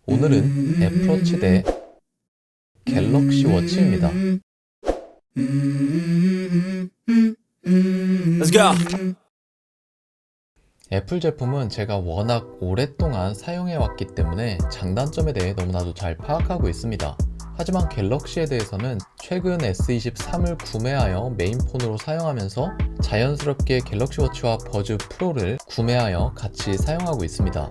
오늘은 애플워치 대 갤럭시 워치입니다. Let's go. 애플 제품은 제가 워낙 오랫동안 사용해왔기 때문에 장단점에 대해 너무나도 잘 파악하고 있습니다. 하지만 갤럭시에 대해서는 최근 S23을 구매하여 메인폰으로 사용하면서 자연스럽게 갤럭시 워치와 버즈 프로를 구매하여 같이 사용하고 있습니다.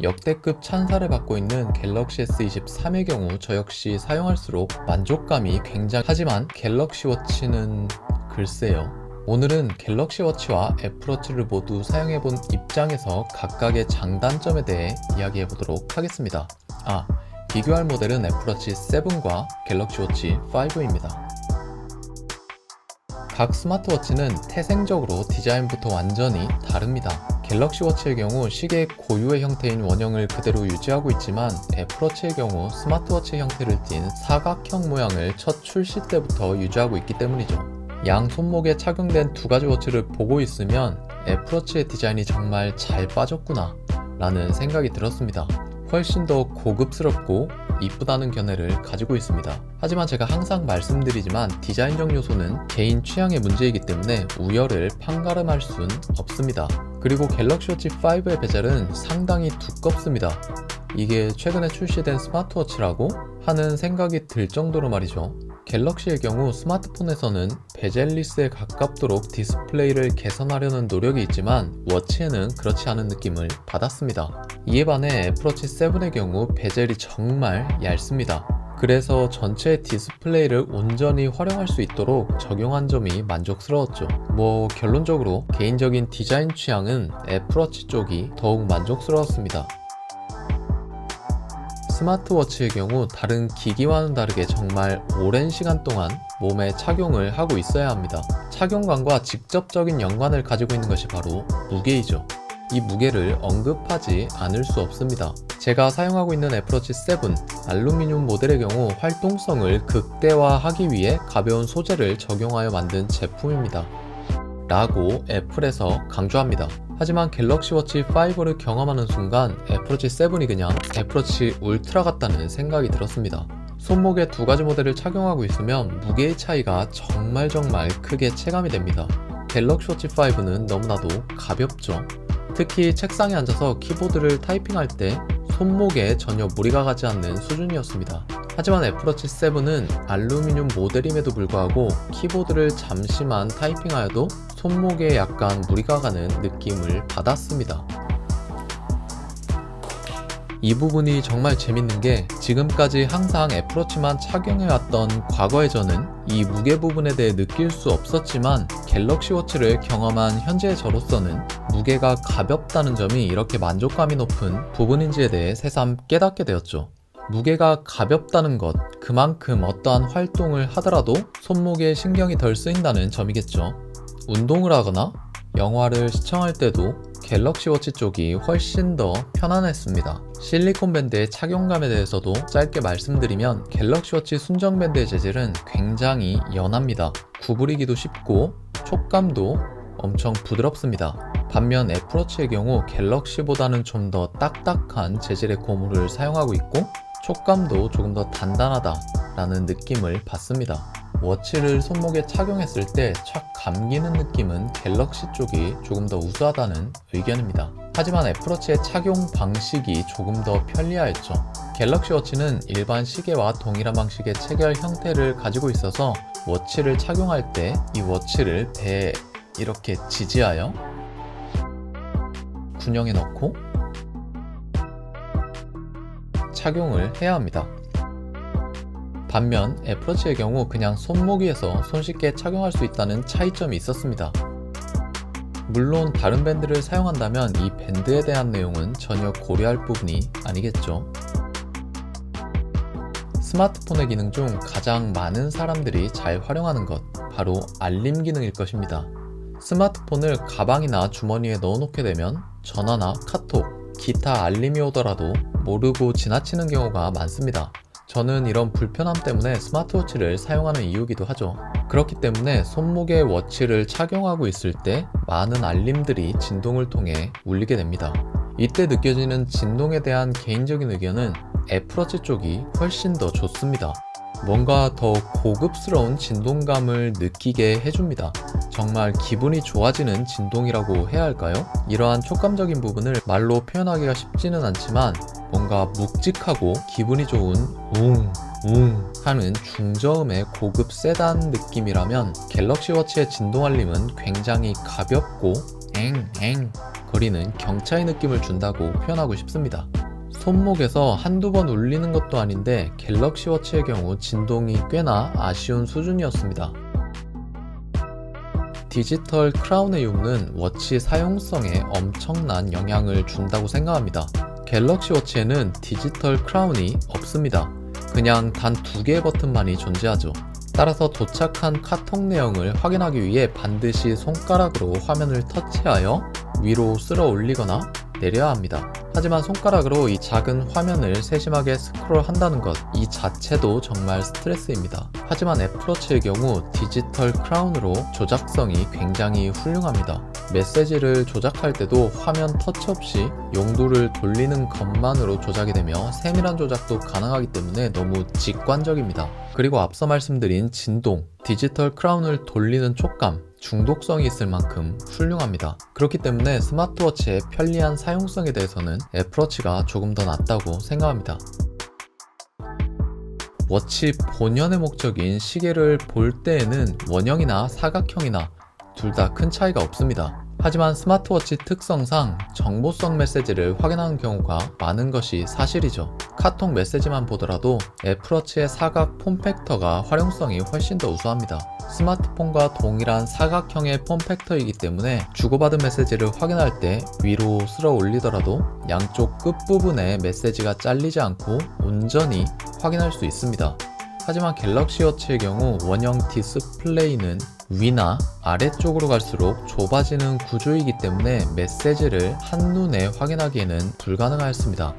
역대급 찬사를 받고 있는 갤럭시 S23의 경우 저 역시 사용할수록 만족감이 하지만 갤럭시 워치는 글쎄요. 오늘은 갤럭시 워치와 애플워치를 모두 사용해본 입장에서 각각의 장단점에 대해 이야기해보도록 하겠습니다. 비교할 모델은 애플워치 7과 갤럭시 워치 5입니다. 각 스마트워치는 태생적으로 디자인부터 완전히 다릅니다. 갤럭시 워치의 경우 시계 고유의 형태인 원형을 그대로 유지하고 있지만 애플워치의 경우 스마트워치 형태를 띤 사각형 모양을 첫 출시 때부터 유지하고 있기 때문이죠. 양 손목에 착용된 두 가지 워치를 보고 있으면 애플워치의 디자인이 정말 잘 빠졌구나 라는 생각이 들었습니다. 훨씬 더 고급스럽고 이쁘다는 견해를 가지고 있습니다. 하지만 제가 항상 말씀드리지만 디자인적 요소는 개인 취향의 문제이기 때문에 우열을 판가름할 순 없습니다. 그리고 갤럭시 워치 5의 베젤은 상당히 두껍습니다. 이게 최근에 출시된 스마트워치라고 하는 생각이 들 정도로 말이죠. 갤럭시의 경우 스마트폰에서는 베젤리스에 가깝도록 디스플레이를 개선하려는 노력이 있지만 워치에는 그렇지 않은 느낌을 받았습니다. 이에 반해 애플워치 7의 경우 베젤이 정말 얇습니다. 그래서 전체 디스플레이를 온전히 활용할 수 있도록 적용한 점이 만족스러웠죠. 결론적으로 개인적인 디자인 취향은 애플워치 쪽이 더욱 만족스러웠습니다. 스마트워치의 경우 다른 기기와는 다르게 정말 오랜 시간 동안 몸에 착용을 하고 있어야 합니다. 착용감과 직접적인 연관을 가지고 있는 것이 바로 무게이죠. 이 무게를 언급하지 않을 수 없습니다. 제가 사용하고 있는 애플워치 7 알루미늄 모델의 경우 활동성을 극대화하기 위해 가벼운 소재를 적용하여 만든 제품입니다. 라고 애플에서 강조합니다. 하지만 갤럭시 워치 5를 경험하는 순간 애플워치 7이 그냥 애플워치 울트라 같다는 생각이 들었습니다. 손목에 두 가지 모델을 착용하고 있으면 무게의 차이가 정말 크게 체감이 됩니다. 갤럭시 워치 5는 너무나도 가볍죠. 특히 책상에 앉아서 키보드를 타이핑할 때 손목에 전혀 무리가 가지 않는 수준이었습니다. 하지만 애플워치 7은 알루미늄 모델임에도 불구하고 키보드를 잠시만 타이핑하여도 손목에 약간 무리가 가는 느낌을 받았습니다. 이 부분이 정말 재밌는 게 지금까지 항상 애플워치만 착용해왔던 과거의 저는 이 무게 부분에 대해 느낄 수 없었지만 갤럭시 워치를 경험한 현재의 저로서는 무게가 가볍다는 점이 이렇게 만족감이 높은 부분인지에 대해 새삼 깨닫게 되었죠. 무게가 가볍다는 것, 그만큼 어떠한 활동을 하더라도 손목에 신경이 덜 쓰인다는 점이겠죠. 운동을 하거나 영화를 시청할 때도 갤럭시 워치 쪽이 훨씬 더 편안했습니다. 실리콘 밴드의 착용감에 대해서도 짧게 말씀드리면 갤럭시 워치 순정 밴드의 재질은 굉장히 연합니다. 구부리기도 쉽고 촉감도 엄청 부드럽습니다. 반면 애플워치의 경우 갤럭시보다는 좀 더 딱딱한 재질의 고무를 사용하고 있고 촉감도 조금 더 단단하다라는 느낌을 받습니다. 워치를 손목에 착용했을 때 착 감기는 느낌은 갤럭시 쪽이 조금 더 우수하다는 의견입니다. 하지만 애플워치의 착용 방식이 조금 더 편리하였죠. 갤럭시 워치는 일반 시계와 동일한 방식의 체결 형태를 가지고 있어서 워치를 착용할 때 이 워치를 배에 이렇게 지지하여 군형에 넣고 착용을 해야 합니다. 반면 애플워치의 경우 그냥 손목 위에서 손쉽게 착용할 수 있다는 차이점이 있었습니다. 물론 다른 밴드를 사용한다면 이 밴드에 대한 내용은 전혀 고려할 부분이 아니겠죠. 스마트폰의 기능 중 가장 많은 사람들이 잘 활용하는 것, 바로 알림 기능일 것입니다. 스마트폰을 가방이나 주머니에 넣어놓게 되면 전화나 카톡, 기타 알림이 오더라도 모르고 지나치는 경우가 많습니다. 저는 이런 불편함 때문에 스마트워치를 사용하는 이유이기도 하죠. 그렇기 때문에 손목에 워치를 착용하고 있을 때 많은 알림들이 진동을 통해 울리게 됩니다. 이때 느껴지는 진동에 대한 개인적인 의견은 애플워치 쪽이 훨씬 더 좋습니다. 뭔가 더 고급스러운 진동감을 느끼게 해줍니다. 정말 기분이 좋아지는 진동이라고 해야 할까요? 이러한 촉감적인 부분을 말로 표현하기가 쉽지는 않지만 뭔가 묵직하고 기분이 좋은 웅 하는 중저음의 고급 세단 느낌이라면 갤럭시 워치의 진동 알림은 굉장히 가볍고 엥 거리는 경차의 느낌을 준다고 표현하고 싶습니다. 손목에서 한두 번 울리는 것도 아닌데 갤럭시 워치의 경우 진동이 꽤나 아쉬운 수준이었습니다. 디지털 크라운의 유무는 워치 사용성에 엄청난 영향을 준다고 생각합니다. 갤럭시 워치에는 디지털 크라운이 없습니다. 그냥 단 2개의 버튼만이 존재하죠. 따라서 도착한 카톡 내용을 확인하기 위해 반드시 손가락으로 화면을 터치하여 위로 쓸어 올리거나 내려야 합니다. 하지만 손가락으로 이 작은 화면을 세심하게 스크롤 한다는 것, 이 자체도 정말 스트레스입니다. 하지만 애플워치의 경우 디지털 크라운으로 조작성이 굉장히 훌륭합니다. 메시지를 조작할 때도 화면 터치 없이 용도를 돌리는 것만으로 조작이 되며 세밀한 조작도 가능하기 때문에 너무 직관적입니다. 그리고 앞서 말씀드린 진동, 디지털 크라운을 돌리는 촉감, 중독성이 있을 만큼 훌륭합니다. 그렇기 때문에 스마트워치의 편리한 사용성에 대해서는 애플워치가 조금 더 낫다고 생각합니다. 워치 본연의 목적인 시계를 볼 때에는 원형이나 사각형이나 둘 다 큰 차이가 없습니다. 하지만 스마트워치 특성상 정보성 메시지를 확인하는 경우가 많은 것이 사실이죠. 카톡 메시지만 보더라도 애플워치의 사각 폼팩터가 활용성이 훨씬 더 우수합니다. 스마트폰과 동일한 사각형의 폼팩터이기 때문에 주고받은 메시지를 확인할 때 위로 쓸어 올리더라도 양쪽 끝부분에 메시지가 잘리지 않고 온전히 확인할 수 있습니다. 하지만 갤럭시 워치의 경우 원형 디스플레이는 위나 아래쪽으로 갈수록 좁아지는 구조이기 때문에 메시지를 한눈에 확인하기에는 불가능하였습니다.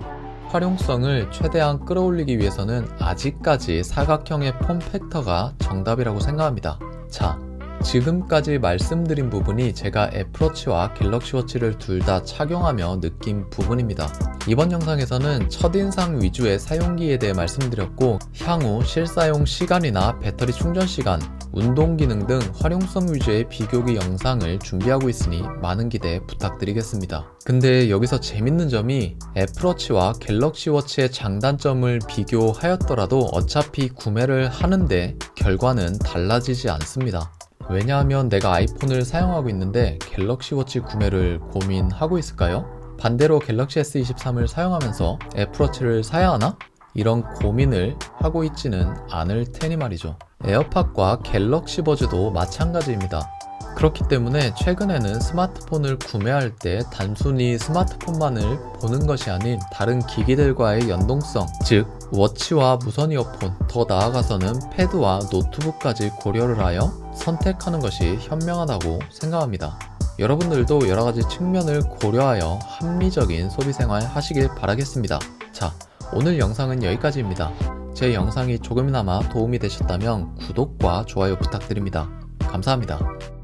활용성을 최대한 끌어올리기 위해서는 아직까지 사각형의 폼팩터가 정답이라고 생각합니다. 자, 지금까지 말씀드린 부분이 제가 애플워치와 갤럭시 워치를 둘 다 착용하며 느낀 부분입니다. 이번 영상에서는 첫인상 위주의 사용기에 대해 말씀드렸고 향후 실사용 시간이나 배터리 충전 시간, 운동 기능 등 활용성 위주의 비교기 영상을 준비하고 있으니 많은 기대 부탁드리겠습니다. 근데 여기서 재밌는 점이 애플워치와 갤럭시 워치의 장단점을 비교하였더라도 어차피 구매를 하는데 결과는 달라지지 않습니다. 왜냐하면 내가 아이폰을 사용하고 있는데 갤럭시 워치 구매를 고민하고 있을까요? 반대로 갤럭시 S23을 사용하면서 애플워치를 사야 하나? 이런 고민을 하고 있지는 않을 테니 말이죠. 에어팟과 갤럭시 버즈도 마찬가지입니다. 그렇기 때문에 최근에는 스마트폰을 구매할 때 단순히 스마트폰만을 보는 것이 아닌 다른 기기들과의 연동성, 즉 워치와 무선 이어폰, 더 나아가서는 패드와 노트북까지 고려를 하여 선택하는 것이 현명하다고 생각합니다. 여러분들도 여러가지 측면을 고려하여 합리적인 소비생활 하시길 바라겠습니다. 자, 오늘 영상은 여기까지입니다. 제 영상이 조금이나마 도움이 되셨다면 구독과 좋아요 부탁드립니다. 감사합니다.